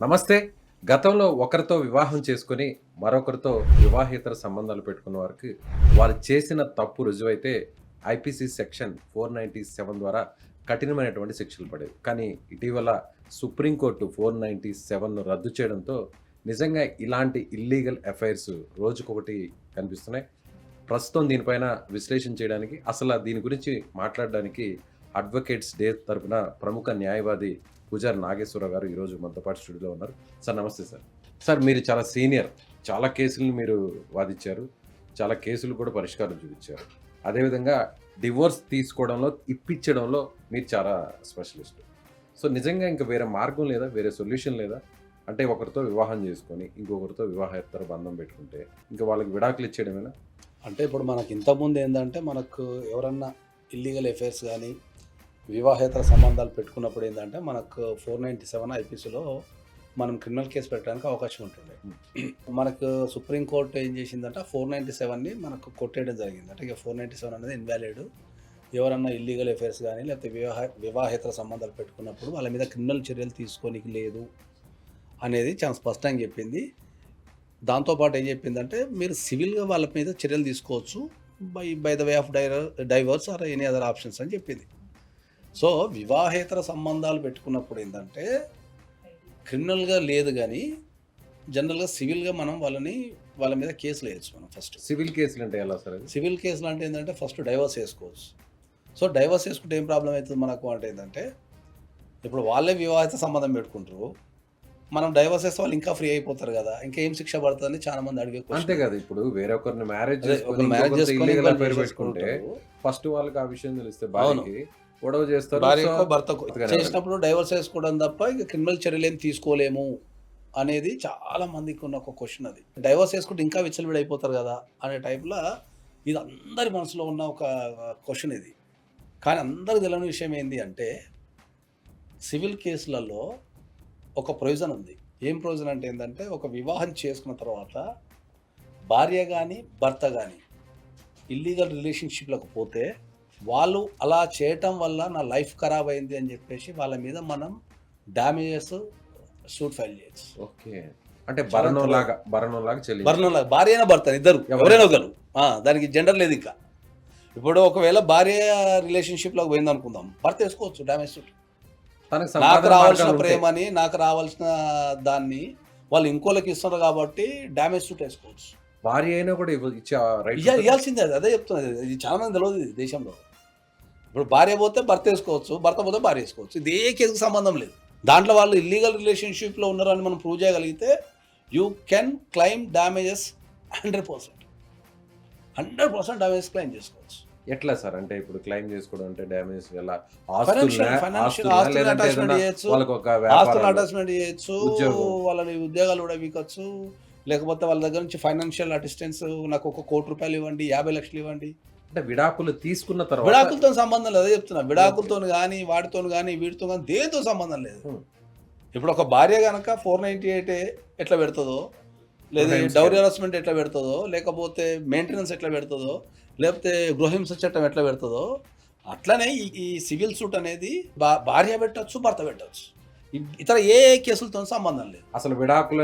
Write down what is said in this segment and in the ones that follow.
నమస్తే. గతంలో ఒకరితో వివాహం చేసుకొని, మరొకరితో వివాహేతర సంబంధాలు పెట్టుకున్న వారికి, వారు చేసిన తప్పు రుజువైతే ఐపీసీ సెక్షన్ 497 ద్వారా కఠినమైనటువంటి శిక్షలు పడేవి. కానీ ఇటీవల సుప్రీంకోర్టు 497ను రద్దు చేయడంతో నిజంగా ఇలాంటి ఇల్లీగల్ అఫైర్స్ రోజుకొకటి కనిపిస్తున్నాయి. ప్రస్తుతం దీనిపైన విశ్లేషణ చేయడానికి, అసల దీని గురించి మాట్లాడడానికి అడ్వకేట్స్ డే తరపున ప్రముఖ న్యాయవాది పూజారి నాగేశ్వరరావు గారు ఈరోజు మనతో పాటు స్టూడియోలో ఉన్నారు. సార్ నమస్తే సార్. సార్ మీరు చాలా సీనియర్. చాలా కేసులను మీరు వాదించారు. చాలా కేసులు కూడా పరిష్కారం చూపించారు. అదేవిధంగా డివోర్స్ తీసుకోవడంలో, ఇప్పించడంలో మీరు చాలా స్పెషలిస్ట్. సో నిజంగా ఇంక వేరే మార్గం లేదా? వేరే సొల్యూషన్ లేదా? అంటే ఒకరితో వివాహం చేసుకొని, ఇంకొకరితో వివాహేతర బంధం పెట్టుకుంటే, ఇంకా వాళ్ళకి విడాకులు ఇచ్చేయడమేనా? అంటే ఇప్పుడు మనకి ఇంతకుముందు ఏంటంటే మనకు ఎవరన్నా ఇల్లీగల్ అఫైర్స్ కానీ వివాహేతర సంబంధాలు పెట్టుకున్నప్పుడు ఏంటంటే మనకు 497 ఐపీసీలో మనం క్రిమినల్ కేసు పెట్టడానికి అవకాశం ఉంటుండే. మనకు సుప్రీంకోర్టు ఏం చేసిందంటే 497ని మనకు కొట్టేయడం జరిగింది. అంటే ఇక 497 అనేది ఇన్వాలిడ్. ఎవరన్నా ఇల్లీగల్ అఫైర్స్ కానీ లేకపోతే వివాహేతర సంబంధాలు పెట్టుకున్నప్పుడు వాళ్ళ మీద క్రిమినల్ చర్యలు తీసుకోనికి లేదు అనేది చాలా స్పష్టంగా చెప్పింది. దాంతోపాటు ఏం చెప్పిందంటే మీరు సివిల్గా వాళ్ళ మీద చర్యలు తీసుకోవచ్చు by the way of divorce or any other options అని చెప్పింది. సో వివాహేతర సంబంధాలు పెట్టుకున్నప్పుడు ఏంటంటే క్రిమినల్గా లేదు కానీ జనరల్గా సివిల్గా మనం వాళ్ళ మీద కేసులు వేయచ్చు. మనం ఫస్ట్ సివిల్ కేసులు అంటే ఎలా సార్? సివిల్ కేసులు అంటే ఏంటంటే ఫస్ట్ డైవర్స్ వేసుకోవచ్చు. సో డైవర్స్ వేసుకుంటే ఏం ప్రాబ్లం అవుతుంది మనకు అంటే ఏంటంటే ఇప్పుడు వాళ్ళే వివాహిత సంబంధం పెట్టుకుంటారు, మనం డైవర్స్ వేస్తే వాళ్ళు ఇంకా ఫ్రీ అయిపోతారు కదా, ఇంకా ఏం శిక్ష పడుతుందని చాలా మంది అడిగే అంతే కదా. ఇప్పుడు వేరే ఒకరిని మ్యారేజ్ చేసుకుంటే ఫస్ట్ వాళ్ళకి ఆ విషయం తెలిస్తే భార్యకి గొడవ చేస్తారు, భార్యకు భర్తకు చేసినప్పుడు డైవర్స్ వేసుకోవడం తప్ప ఇక క్రిమినల్ చర్యలు ఏం తీసుకోలేము అనేది చాలా మందికి ఉన్న ఒక క్వశ్చన్. అది డైవర్స్ వేసుకుంటే ఇంకా విచ్చలవిడి అయిపోతారు కదా అనే టైప్లో ఇది అందరి మనసులో ఉన్న ఒక క్వశ్చన్ ఇది. కానీ అందరికి తెలియని విషయం ఏంటి అంటే సివిల్ కేసులలో ఒక ప్రొవిజన్ ఉంది. ఏం ప్రొవిజన్ అంటే ఏంటంటే ఒక వివాహం చేసుకున్న తర్వాత భార్య కానీ భర్త కానీ ఇల్లీగల్ రిలేషన్షిప్లకు పోతే వాళ్ళు అలా చేయటం వల్ల నా లైఫ్ ఖరాబ్ అయింది అని చెప్పేసి వాళ్ళ మీద మనం డ్యామేజెస్ సూట్ ఫైల్ చేయొచ్చు. ఓకే, అంటే భరణంలాగా భార్య అయినా భర్త ఇద్దరు ఎవరైనా ఒకరు, దానికి జెండర్ లేదు. ఇంకా ఇప్పుడు ఒకవేళ భార్య రిలేషన్షిప్లోకి పోయింది అనుకుందాం, భర్త వేసుకోవచ్చు డ్యామేజ్ సూట్. నాకు రావాల్సిన ప్రేమని, నాకు రావాల్సిన దాన్ని వాళ్ళు ఇంకోళ్ళకి ఇస్తున్నారు కాబట్టి డ్యామేజ్ సూట్ వేసుకోవచ్చు. భార్య అయినా కూడా ఇవ్వాల్సిందే. అదే చెప్తున్నది. ఇది చాలా మంది తెలియదు దేశంలో. ఇప్పుడు భార్య పోతే భర్త వేసుకోవచ్చు, భర్త పోతే భార్య వేసుకోవచ్చు. ఇది ఏ కేసుకు సంబంధం లేదు. దాంట్లో వాళ్ళు ఇల్లీగల్ రిలేషన్షిప్లో ఉన్నారని మనం ప్రూవ్ చేయగలిగితే you can claim damages 100% damage claim చేసుకోవచ్చు. ఎట్లా సార్? అంటే ఇప్పుడు క్లెయిమ్ చేసుకోవడం అంటే డ్యామేజ్ ఎలా? ఆస్తులు అటాచ్మెంట్ చేయొచ్చు, వాళ్ళని ఉద్యోగాలు కూడా ఇవ్వచ్చు, లేకపోతే వాళ్ళ దగ్గర నుంచి ఫైనాన్షియల్ అసిస్టెన్స్, నాకు ఒక ₹1,00,00,000 ఇవ్వండి, 50 లక్షలు ఇవ్వండి. అంటే విడాకులు తీసుకున్న తర్వాత విడాకులతో సంబంధం లేదు. అదే చెప్తున్నా, విడాకులతో కానీ వాటితో కానీ వీటితో కానీ దేనితో సంబంధం లేదు. ఇప్పుడు ఒక భార్య కనుక 498 ఎట్లా పెడుతుందో, లేదా డౌరీ హరాస్మెంట్ ఎట్లా పెడుతుందో, లేకపోతే మెయింటెనెన్స్ ఎట్లా పెడుతుందో, లేకపోతే గృహహింస చట్టం ఎట్లా పెడుతుందో, అట్లనే ఈ సివిల్ సూట్ అనేది భార్య పెట్టచ్చు, భర్త పెట్టచ్చు. ఇతర ఏ కేసులతో సంబంధం లేదు. అసలు విడాకులు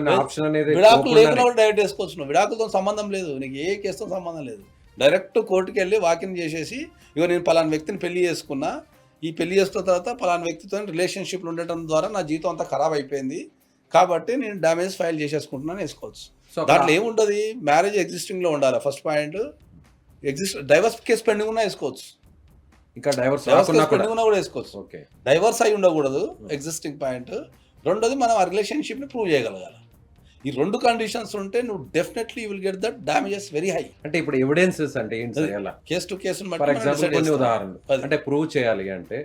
లేకుండా డైరెక్ట్ వేసుకోవచ్చు. విడాకులతో సంబంధం లేదు, నీకు ఏ కేసుతో సంబంధం లేదు. డైరెక్ట్ కోర్టుకి వెళ్ళి వాకింగ్ చేసేసి ఇగో నేను పలానా వ్యక్తిని పెళ్లి చేసుకున్నా, ఈ పెళ్లి చేసుకున్న తర్వాత పలానా వ్యక్తితో రిలేషన్షిప్లు ఉండటం ద్వారా నా జీవితం అంతా ఖరాబ్ అయిపోయింది కాబట్టి నేను డ్యామేజ్ ఫైల్ చేసేసుకుంటున్నాను వేసుకోవచ్చు. దాంట్లో ఏముంటుంది, మ్యారేజ్ ఎగ్జిస్టింగ్లో ఉండాలి first point. Divorce case pending ఉన్నా వేసుకోవచ్చు, ఇంకా డైవర్స్ పెండింగ్ ఉన్నా కూడా వేసుకోవచ్చు. ఓకే, డైవర్స్ అయి ఉండకూడదు ఎగ్జిస్టింగ్ పాయింట్. రెండోది మనం ఆ రిలేషన్షిప్ని ప్రూవ్ చేయగలగాలి. ఈ రెండు కండిషన్స్ ఉంటే నువ్వు definitely you will get that damages very high. అంటే ఇప్పుడు ఎవిడెన్సెస్ అంటే ఏంటి? Case to case for example కొన్ని ఉదాహరణలు అంటే ప్రూవ్ చేయాలి అంటే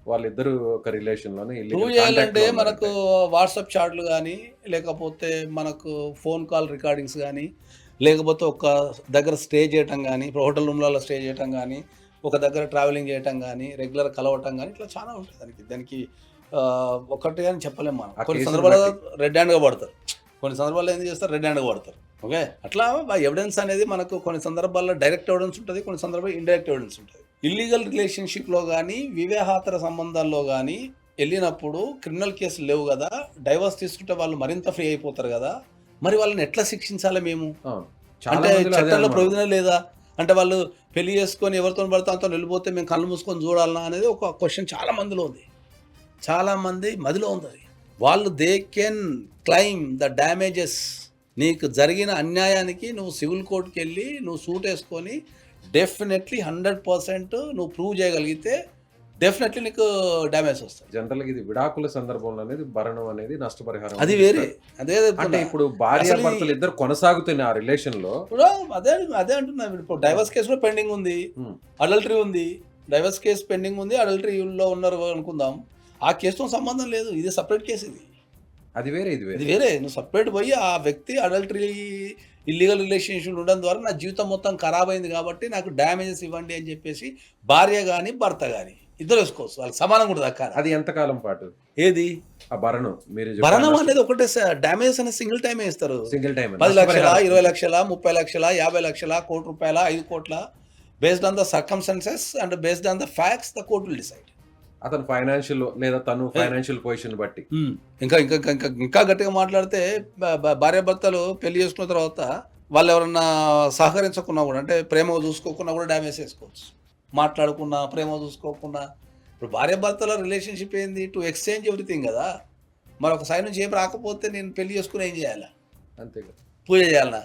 వాళ్ళిద్దరు ఒక రిలేషన్ లోనే ప్రూవ్ చేయాలంటే మనకు వాట్సాప్ చాట్లు కానీ, లేకపోతే మనకు ఫోన్ కాల్ రికార్డింగ్స్ కానీ, లేకపోతే ఒక దగ్గర స్టే చేయటం కానీ, ఇప్పుడు హోటల్ రూమ్లలో స్టే చేయటం కానీ, ఒక దగ్గర ట్రావెలింగ్ చేయటం కానీ, రెగ్యులర్ కలవటం కానీ, ఇట్లా చాలా ఉంటుంది. దానికి ఒకటి అని చెప్పలేము మనం. కొన్ని సందర్భాల్లో రెడ్ హ్యాండ్గా పడతారు, కొన్ని సందర్భాల్లో ఏం చేస్తారు, రెడ్ హ్యాండ్గా పడతారు. ఓకే, అట్లా ఎవిడెన్స్ అనేది మనకు కొన్ని సందర్భాల్లో డైరెక్ట్ ఎవిడెన్స్ ఉంటుంది, కొన్ని సందర్భాల్లో ఇండైరెక్ట్ ఎవిడెన్స్ ఉంటుంది. ఇల్లీగల్ రిలేషన్షిప్లో కానీ వివాహేతర సంబంధాల్లో కానీ వెళ్ళినప్పుడు క్రిమినల్ కేసులు లేవు కదా, డైవర్స్ తీసుకుంటే వాళ్ళు మరింత ఫ్రీ అయిపోతారు కదా, మరి వాళ్ళని ఎట్లా శిక్షించాలి మేము? అవును. చాలా అంటే మందిలో అదే చట్టంలో అనుమానం. ప్రొవిజన్ లేదా? అంటే వాళ్ళు పెళ్లి చేసుకొని ఎవరితో పడితే అంతా వెళ్ళిపోతే మేము కళ్ళు మూసుకొని చూడాలన్నా అనేది ఒక క్వశ్చన్ చాలా మందిలో ఉంది. చాలా మంది మదిలో ఉంది అది. వాళ్ళు they can claim the damages. నీకు జరిగిన అన్యాయానికి నువ్వు సివిల్ కోర్టుకి వెళ్ళి నువ్వు సూట్ వేసుకొని డెఫినెట్లీ 100% నువ్వు ప్రూవ్ చేయగలిగితే డెఫినెట్లీ నీకు డ్యామేజ్ వస్తుంది. జనరల్గా ఇది విడాకుల సందర్భంలో అనేది భరణం అనేది నష్టపరిహారం అది అని వేరే. చెప్తారు. అదే అంటే చెప్తున్నా. ఇప్పుడు భార్య అసలు భర్తలు ఇద్దరు కొనసాగుతున్న ఆ రిలేషన్ లో ఇప్పుడు అదే అదే అంటున్నా. ఇప్పుడు డైవర్స్ కేసు కూడా పెండింగ్ ఉంది, ఉమ్, అడల్టరీ ఉంది. డైవర్స్ కేసు పెండింగ్ ఉంది, అడల్టరీలో ఉన్నారు అనుకుందాం. ఆ కేసుతో సంబంధం లేదు, ఇది సపరేట్ కేసు. అది వేరే ఇది ఇది వేరే. వేరే. నువ్వు సపరేట్ పోయి ఆ వ్యక్తి అడల్టరీ ఇల్లీగల్ రిలేషన్షిప్ ఉండడం ద్వారా నా జీవితం మొత్తం ఖరాబ్ అయింది కాబట్టి నాకు డ్యామేజెస్ ఇవ్వండి అని చెప్పేసి భార్య కానీ భర్త కానీ ఇద్దరు వేసుకోవచ్చు. వాళ్ళకి సమానం కూడా దక్కాలి. అది ఎంతకాలం పాటు ఏది ఆ భరణం మీరు భరణం అనేది ఒకటే డ్యామేజెస్ అనేది సింగిల్ టైమే ఇస్తారు. సింగిల్ టైం 10 లక్షల, 20 లక్షల, 30 లక్షల, 50 లక్షల, కోటి రూపాయల, 5 కోట్ల, based on the circumstances and based on the facts the court will decide. అతను ఫైనాన్షియల్ లేదా తను ఫైనాన్షియల్ పొజిషన్ బట్టి. ఇంకా ఇంకా ఇంకా ఇంకా గట్టిగా మాట్లాడితే భార్యాభర్తలు పెళ్లి చేసుకున్న తర్వాత వాళ్ళు ఎవరన్నా సహకరించకున్నా కూడా, అంటే ప్రేమగా చూసుకోకుండా కూడా డ్యామేజ్ చేసుకోవచ్చు. మాట్లాడుకున్నా, ప్రేమ చూసుకోకుండా. ఇప్పుడు భార్యాభర్తల రిలేషన్షిప్ ఏంది? టు ఎక్స్చేంజ్ ఎవ్రీథింగ్ కదా. మరి ఒక సైడ్ నుంచి ఏం రాకపోతే నేను పెళ్లి చేసుకుని ఏం చేయాలా? అంతే కదా. పూజ చేయాలనా?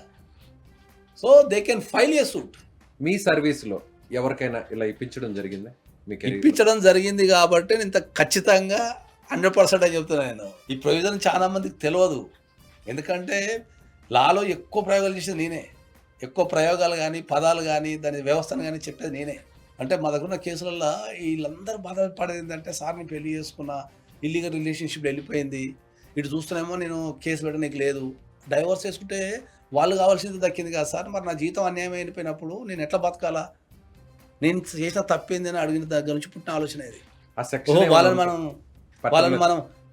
So they can file a suit. మీ సర్వీస్ లో ఎవరికైనా ఇలా ఇప్పించడం జరిగిందా? మీ career లో? ఇప్పించడం జరిగింది కాబట్టి నేను ఇంత ఖచ్చితంగా 100% అని చెప్తున్నాను. నేను ఈ ప్రొవిజన్ చాలా మందికి తెలియదు. ఎందుకంటే లాలో ఎక్కువ ప్రయోగాలు చేసేది నేనే. ఎక్కువ ప్రయోగాలు కానీ, పదాలు కానీ, దాని వ్యవస్థను కానీ చెప్పేది నేనే. అంటే మా దగ్గర ఉన్న కేసులలో వీళ్ళందరూ బాధపడేది ఏంటంటే, సార్ నేను పెళ్లి చేసుకున్నా, ఇల్లీగల్ రిలేషన్షిప్ వెళ్ళిపోయింది, ఇటు చూస్తున్నామో నేను కేసు పెట్టడానికి లేదు, డైవర్స్ చేసుకుంటే వాళ్ళు కావాల్సింది దక్కింది కదా సార్, మరి నా జీవితం అన్యాయం అయిపోయినప్పుడు నేను ఎట్లా బతకాలా, నేను చేసిన తప్పేంది అని అడిగిన దగ్గర నుంచి పుట్టిన ఆలోచన ఇది. ఆ సెక్షన్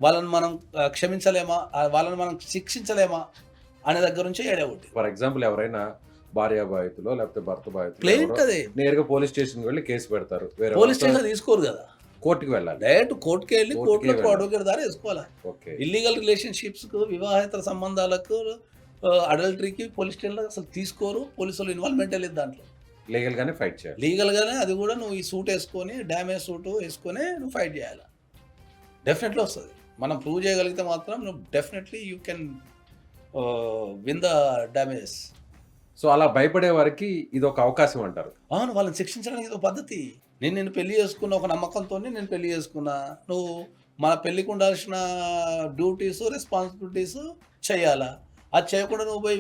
వాళ్ళని మనం క్షమించలేమా, వాళ్ళని మనం శిక్షించలేమా అనే దగ్గర నుంచి ఏడవద్దు. ఫర్ ఎగ్జాంపుల్ ఎవరైనా భార్య బాధితులో లేకపోతే భర్త బాధితులు ప్లెయిన్ అదే నేరుగా పోలీస్ స్టేషన్ వెళ్ళి కేసు పెడతారు. వేరే పోలీస్ స్టేషన్ తీసుకోరు కదా, కోర్టుకి వెళ్ళాలి. డైరెక్ట్ కోర్టుకి వెళ్ళి కోర్టులో వెళ్ళాలి. అడ్వకేట్ ద్వారా వేసుకోవాలి. ఓకే. ఇల్లీగల్ రిలేషన్షిప్స్కు, వివాహేతర సంబంధాలకు, అడల్టరీకి పోలీస్ స్టేషన్లో అసలు తీసుకోరు. పోలీసులు ఇన్వాల్వ్మెంట్ లేదు దాంట్లో. లీగల్ గానే ఫైట్ చేయాలి. లీగల్గానే అది కూడా నువ్వు ఈ సూట్ వేసుకొని, డ్యామేజ్ సూట్ వేసుకొని నువ్వు ఫైట్ చేయాలి. డెఫినెట్లీ వస్తుంది. మనం ప్రూవ్ చేయగలిగితే మాత్రం నువ్వు definitely you can win the damages. So అలా భయపడే వారికి ఇది ఒక అవకాశం అంటారు. అవును, వాళ్ళని శిక్షించడానికి ఇది ఒక పద్ధతి. నేను పెళ్లి చేసుకున్న ఒక నమ్మకంతో నేను పెళ్లి చేసుకున్నా, నువ్వు మన పెళ్ళికి ఉండాల్సిన డ్యూటీస్, రెస్పాన్సిబిలిటీస్ చేయాలా. అది చేయకుండా నువ్వు పోయి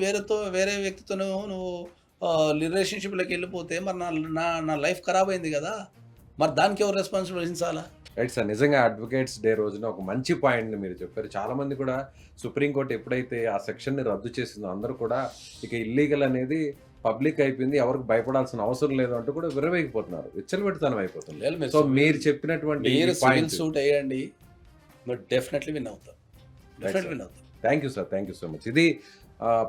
వేరే వ్యక్తితో నువ్వు రిలేషన్షిప్లోకి వెళ్ళిపోతే మరి నా లైఫ్ ఖరాబ్ అయింది కదా, మరి దానికి ఎవరు రెస్పాన్సిబిలిటీ వహించాలా? Right sir. నిజంగా అడ్వకేట్స్ డే రోజున ఒక మంచి పాయింట్ని మీరు చెప్పారు. చాలా మంది కూడా సుప్రీంకోర్టు ఎప్పుడైతే ఆ సెక్షన్ని రద్దు చేసిందో అందరూ కూడా ఇక ఇల్లీగల్ అనేది పబ్లిక్ అయిపోయింది, ఎవరికి భయపడాల్సిన అవసరం లేదు అంటూ కూడా విర్రవేగిపోతున్నారు, విచ్చలబెట్టుతనం అయిపోతుంది. సో మీరు చెప్పినటువంటి మీరు సివిల్ సూట్ వేయండి, బట్ డెఫినెట్లీ విన్ అవుతాం. Thank you sir, thank you so much. ఇది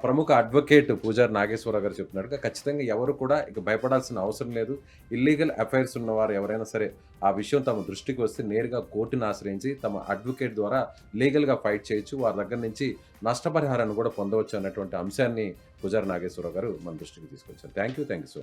ప్రముఖ అడ్వకేట్ పూజారి నాగేశ్వరరావు గారు చెప్పినట్టుగా ఖచ్చితంగా ఎవరు కూడా ఇక భయపడాల్సిన అవసరం లేదు. ఇల్లీగల్ అఫైర్స్ ఉన్నవారు ఎవరైనా సరే ఆ విషయం తమ దృష్టికి వస్తే నేరుగా కోర్టును ఆశ్రయించి తమ అడ్వకేట్ ద్వారా లీగల్గా ఫైట్ చేయొచ్చు, వారి దగ్గర నుంచి నష్టపరిహారాన్ని కూడా పొందవచ్చు అన్నటువంటి అంశాన్ని పూజారి నాగేశ్వరరావు గారు మన దృష్టికి తీసుకొచ్చారు. Thank you so much.